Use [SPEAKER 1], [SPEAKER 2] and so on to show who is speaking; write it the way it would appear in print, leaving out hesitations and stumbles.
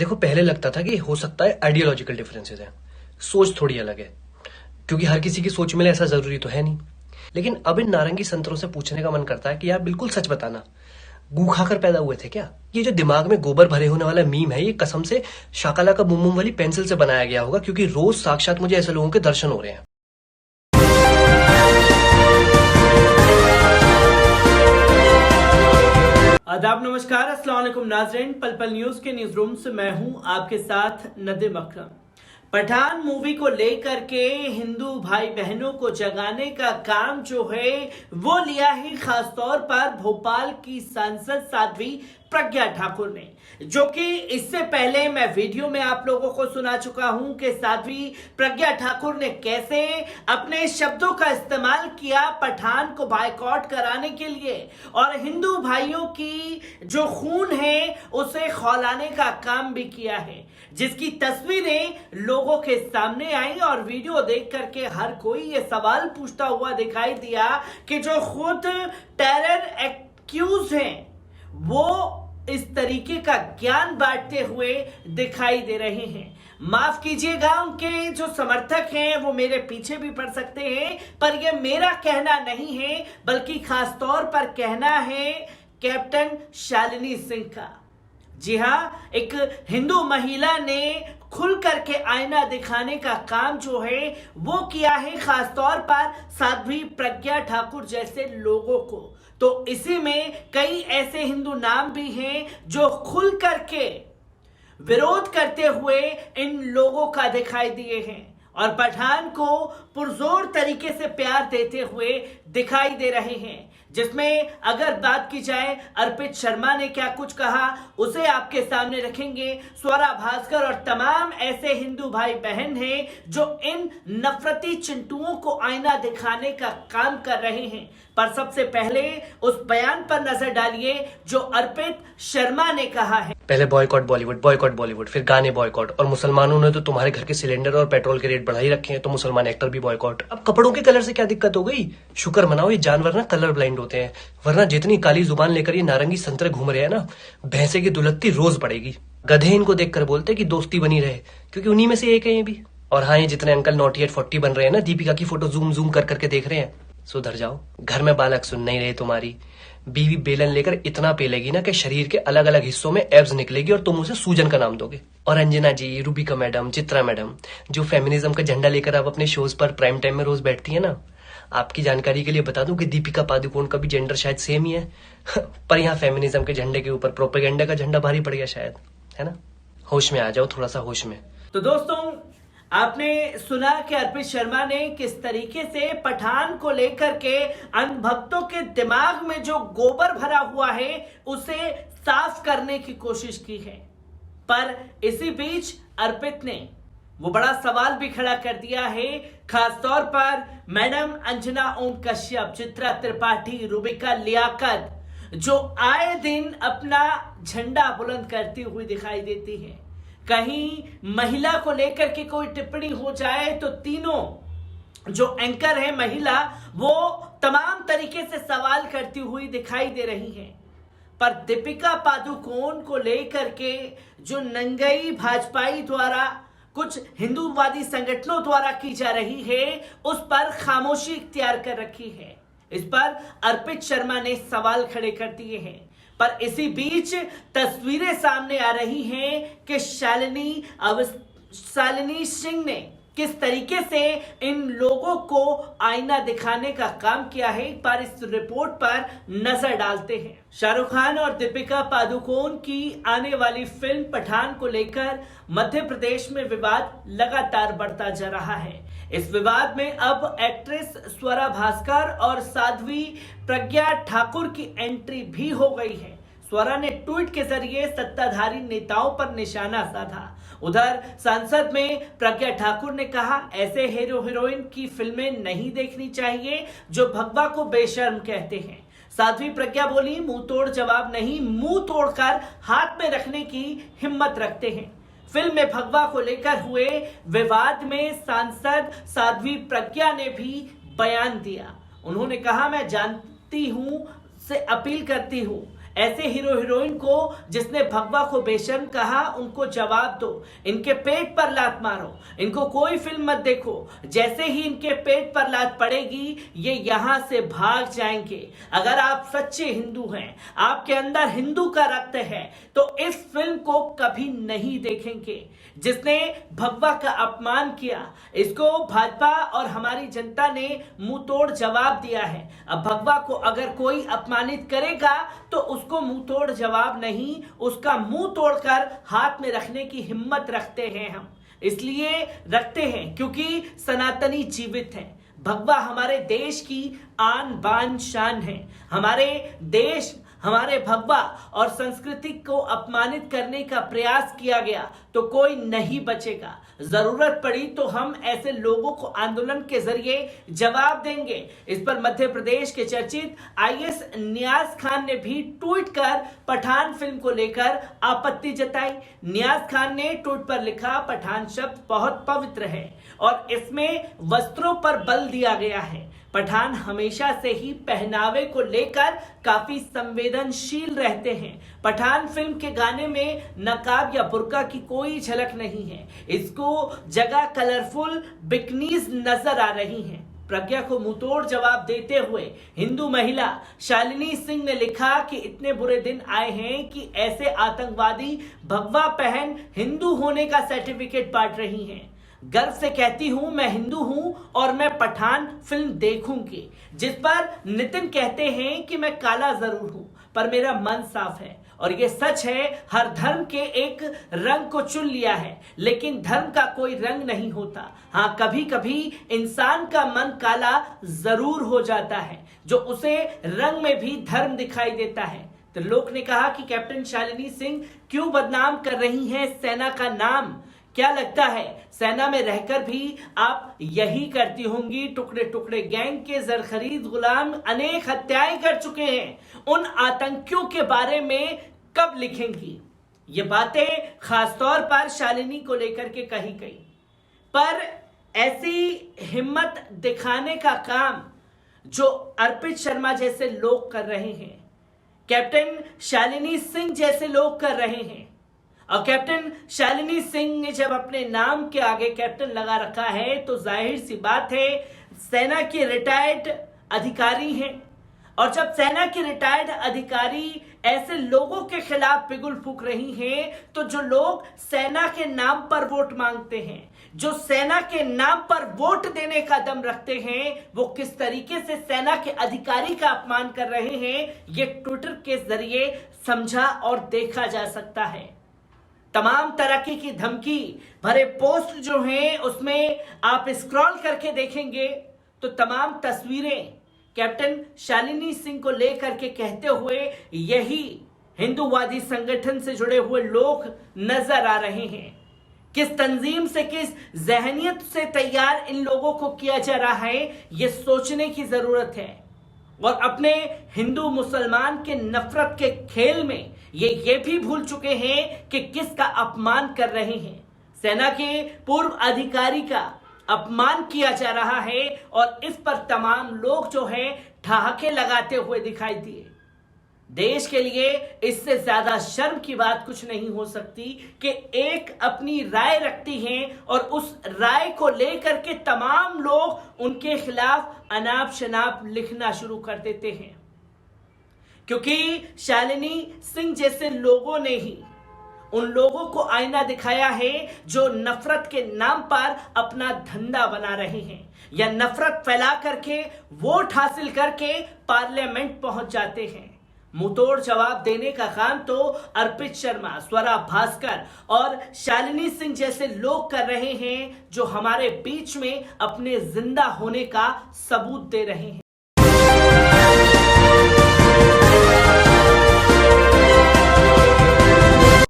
[SPEAKER 1] देखो, पहले लगता था कि हो सकता है आइडियोलॉजिकल डिफरेंसेस हैं, सोच थोड़ी अलग है, क्योंकि हर किसी की सोच मिले ऐसा जरूरी तो है नहीं। लेकिन अब इन नारंगी संतरों से पूछने का मन करता है कि यार बिल्कुल सच बताना, गू खाकर पैदा हुए थे क्या? ये जो दिमाग में गोबर भरे होने वाला मीम है, ये कसम से शाकाला का बुम बुम वाली पेंसिल से बनाया गया होगा, क्योंकि रोज साक्षात मुझे ऐसे लोगों के दर्शन हो रहे हैं।
[SPEAKER 2] आदाब, नमस्कार, अस्सलाम वालेकुम नाज़रीन। पल पल न्यूज के न्यूज रूम से मैं हूं आपके साथ नदीम अकरम। पठान मूवी को लेकर के हिंदू भाई बहनों को जगाने का काम जो है वो लिया है खासतौर पर भोपाल की सांसद साध्वी प्रज्ञा ठाकुर ने, जो कि इससे पहले मैं वीडियो में आप लोगों को सुना चुका हूं कि साध्वी प्रज्ञा ठाकुर ने कैसे अपने शब्दों का इस्तेमाल किया पठान को बायकॉट कराने के लिए और हिंदू भाइयों की जो खून है उसे खौलाने का काम भी किया है, जिसकी तस्वीरें लोगों के सामने आई और वीडियो देख करके हर कोई ये सवाल पूछता हुआ दिखाई दिया कि जो खुद टेरर एक्यूज हैं वो इस तरीके का ज्ञान बांटते हुए दिखाई दे रहे हैं। माफ कीजिएगा, उनके जो समर्थक हैं वो मेरे पीछे भी पड़ सकते हैं, पर यह मेरा कहना नहीं है बल्कि खास तौर पर कहना है कैप्टन शालिनी सिंह का। जी हां, एक हिंदू महिला ने खुल करके आईना दिखाने का काम जो है वो किया है खासतौर पर साध्वी प्रज्ञा ठाकुर जैसे लोगों को। तो इसी में कई ऐसे हिंदू नाम भी हैं जो खुल करके विरोध करते हुए इन लोगों का दिखाई दिए हैं और पठान को पुरजोर तरीके से प्यार देते हुए दिखाई दे रहे हैं। जिसमें अगर बात की जाए अर्पित शर्मा ने क्या कुछ कहा उसे आपके सामने रखेंगे। स्वरा भास्कर और तमाम ऐसे हिंदू भाई बहन हैं जो इन नफरती चिंटुओं को आईना दिखाने का काम कर रहे हैं। पर सबसे पहले उस बयान पर नजर डालिए जो अर्पित शर्मा ने कहा है।
[SPEAKER 1] पहले बॉयकॉट बॉलीवुड, फिर गाने बॉयकॉट, और मुसलमानों ने तो तुम्हारे घर के सिलेंडर और पेट्रोल के रेट बढ़ा ही रखे हैं, तो मुसलमान एक्टर भी बॉयकॉट। अब कपड़ों के कलर से क्या दिक्कत हो गई? शुक्र मनाओ ये जानवर ना कलर ब्लाइंड होते हैं, वरना जितनी काली जुबान लेकर ये नारंगी संतरे घूम रहे हैं ना, भैंसे की दुलत्ती रोज पड़ेगी। गधे इनको देखकर बोलते कि दोस्ती बनी रहे, क्योंकि उन्हीं में से एक है ये भी। और हाँ, ये जितने अंकल नॉटी एट 40 बन रहे हैं ना, दीपिका की फोटो जूम जूम कर करके देख रहे हैं, सुधर जाओ। घर में बालक सुन नहीं रहे तुम्हारी, बीवी बेलन लेकर इतना पेलेगी ना कि शरीर के अलग अलग हिस्सों में एब्स निकलेगी और तुम उसे सूजन का नाम दोगे। और अंजना जी, रूबिका मैडम, चित्रा मैडम, जो फेमिनिज्म का झंडा लेकर आप अपने शोज पर प्राइम टाइम में रोज बैठती है ना, आपकी जानकारी के लिए बता दूं कि दीपिका पादुकोण का भी जेंडर शायद सेम ही है पर यहाँ फेमिनिज्म के झंडे के ऊपर प्रोपेगेंडा का झंडा भारी पड़ गया शायद, है ना? होश में आ जाओ, थोड़ा सा होश में।
[SPEAKER 2] तो दोस्तों, आपने सुना कि अर्पित शर्मा ने किस तरीके से पठान को लेकर के अंधभक्तों के दिमाग में जो गोबर भरा हुआ है उसे साफ करने की कोशिश की है। पर इसी बीच अर्पित ने वो बड़ा सवाल भी खड़ा कर दिया है, खासतौर पर मैडम अंजना ओम कश्यप, चित्रा त्रिपाठी, रूबिका लियाकत, जो आए दिन अपना झंडा बुलंद करती हुई दिखाई देती है। कहीं महिला को लेकर के कोई टिप्पणी हो जाए तो तीनों जो एंकर है महिला, वो तमाम तरीके से सवाल करती हुई दिखाई दे रही हैं। पर दीपिका पादुकोण को लेकर के जो नंगई भाजपाई द्वारा, कुछ हिंदूवादी संगठनों द्वारा की जा रही है, उस पर खामोशी इख्तियार कर रखी है। इस पर अर्पित शर्मा ने सवाल खड़े कर दिए हैं। पर इसी बीच तस्वीरें सामने आ रही हैं कि शालिनी सिंह ने किस तरीके से इन लोगों को आईना दिखाने का काम किया है। एक बार इस रिपोर्ट पर नजर डालते हैं। शाहरुख खान और दीपिका पादुकोण की आने वाली फिल्म पठान को लेकर मध्य प्रदेश में विवाद लगातार बढ़ता जा रहा है। इस विवाद में अब एक्ट्रेस स्वरा भास्कर और साध्वी प्रज्ञा ठाकुर की एंट्री भी हो गई है। स्वरा ने ट्वीट के जरिए सत्ताधारी नेताओं पर निशाना साधा। उधर संसद में प्रज्ञा ठाकुर ने कहा, ऐसे हीरो हीरोइन की फिल्में नहीं देखनी चाहिए जो भगवा को बेशर्म कहते हैं। साध्वी प्रज्ञा बोली, मुंह तोड़ जवाब नहीं, मुंह तोड़कर हाथ में रखने की हिम्मत रखते हैं। फिल्म में भगवा को लेकर हुए विवाद में सांसद साध्वी प्रज्ञा ने भी बयान दिया। उन्होंने कहा, मैं जानती हूं से अपील करती हूं, ऐसे हीरो हीरोइन को जिसने भगवा को बेशर्म कहा, उनको जवाब दो, इनके पेट पर लात मारो, इनको कोई फिल्म मत देखो। जैसे ही इनके पेट पर लात पड़ेगी ये यहां से भाग जाएंगे। अगर आप सच्चे हिंदू हैं, आपके अंदर हिंदू का रक्त है, तो इस फिल्म को कभी नहीं देखेंगे। जिसने भगवा का अपमान किया, इसको भाजपा और हमारी जनता ने मुंह तोड़ जवाब दिया है। अब भगवा को अगर कोई अपमानित करेगा तो उसको मुंह तोड़ जवाब नहीं, उसका मुंह तोड़कर हाथ में रखने की हिम्मत रखते हैं हम। इसलिए रखते हैं क्योंकि सनातनी जीवित है। भगवा हमारे देश की आन बान शान है। हमारे देश, हमारे भगवा और संस्कृति को अपमानित करने का प्रयास किया गया तो कोई नहीं बचेगा। जरूरत पड़ी तो हम ऐसे लोगों को आंदोलन के जरिए जवाब देंगे। इस पर मध्य प्रदेश के चर्चित आईएएस नियाज खान ने भी ट्वीट कर पठान फिल्म को लेकर आपत्ति जताई। नियाज खान ने ट्वीट पर लिखा, पठान शब्द बहुत पवित्र है और इसमें वस्त्रों पर बल दिया गया है। पठान हमेशा से ही पहनावे को लेकर काफी संवेदनशील रहते हैं। पठान फिल्म के गाने में नकाब या बुर्का की कोई झलक नहीं है। इसको जगह कलरफुल बिकनीज नजर आ रही हैं। प्रज्ञा को मुंहतोड़ जवाब देते हुए हिंदू महिला शालिनी सिंह ने लिखा कि इतने बुरे दिन आए हैं कि ऐसे आतंकवादी भगवा पहन हिंदू होने का सर्टिफिकेट बांट रही हैं। गर्व से कहती हूं मैं हिंदू हूं और मैं पठान फिल्म देखूंगी। जिस पर नितिन कहते हैं कि मैं काला जरूर हूं पर मेरा मन साफ है। और ये सच है, हर धर्म के एक रंग को चुन लिया है, लेकिन धर्म का कोई रंग नहीं होता। हाँ, कभी कभी इंसान का मन काला जरूर हो जाता है, जो उसे रंग में भी धर्म दिखाई देता है। तो लोग ने कहा कि कैप्टन शालिनी सिंह क्यों बदनाम कर रही हैं सेना का नाम। क्या लगता है सेना में रहकर भी आप यही करती होंगी? टुकड़े टुकड़े गैंग के जरखरीद गुलाम अनेक हत्याएं कर चुके हैं। उन आतंकियों के बारे में कब लिखेंगी? ये बातें खासतौर पर शालिनी को लेकर के कही गई, पर ऐसी हिम्मत दिखाने का काम जो अर्पित शर्मा जैसे लोग कर रहे हैं, कैप्टन शालिनी सिंह जैसे लोग कर रहे हैं। और कैप्टन शालिनी सिंह ने जब अपने नाम के आगे कैप्टन लगा रखा है तो जाहिर सी बात है सेना के रिटायर्ड अधिकारी हैं। और जब सेना के रिटायर्ड अधिकारी ऐसे लोगों के खिलाफ पिघल फूंक रही हैं, तो जो लोग सेना के नाम पर वोट मांगते हैं, जो सेना के नाम पर वोट देने का दम रखते हैं, वो किस तरीके से सेना के अधिकारी का अपमान कर रहे हैं, ये ट्विटर के जरिए समझा और देखा जा सकता है। तमाम तरक्की की धमकी भरे पोस्ट जो हैं उसमें आप स्क्रॉल करके देखेंगे तो तमाम तस्वीरें कैप्टन शालिनी सिंह को लेकर के कहते हुए यही हिंदूवादी संगठन से जुड़े हुए लोग नजर आ रहे हैं। किस तंजीम से, किस जहनियत से तैयार इन लोगों को किया जा रहा है, ये सोचने की जरूरत है। और अपने हिंदू मुसलमान के नफरत के खेल में ये भी भूल चुके हैं कि किसका अपमान कर रहे हैं। सेना के पूर्व अधिकारी का अपमान किया जा रहा है और इस पर तमाम लोग जो है ठहाके लगाते हुए दिखाई दिए। देश के लिए इससे ज्यादा शर्म की बात कुछ नहीं हो सकती कि एक अपनी राय रखती हैं और उस राय को लेकर के तमाम लोग उनके खिलाफ अनाप शनाप लिखना शुरू कर देते हैं। क्योंकि शालिनी सिंह जैसे लोगों ने ही उन लोगों को आईना दिखाया है जो नफरत के नाम पर अपना धंधा बना रहे हैं या नफरत फैला करके वोट हासिल करके पार्लियामेंट पहुंच जाते हैं। मुंहतोड़ जवाब देने का काम तो अर्पित शर्मा, स्वरा भास्कर और शालिनी सिंह जैसे लोग कर रहे हैं, जो हमारे बीच में अपने जिंदा होने का सबूत दे रहे हैं।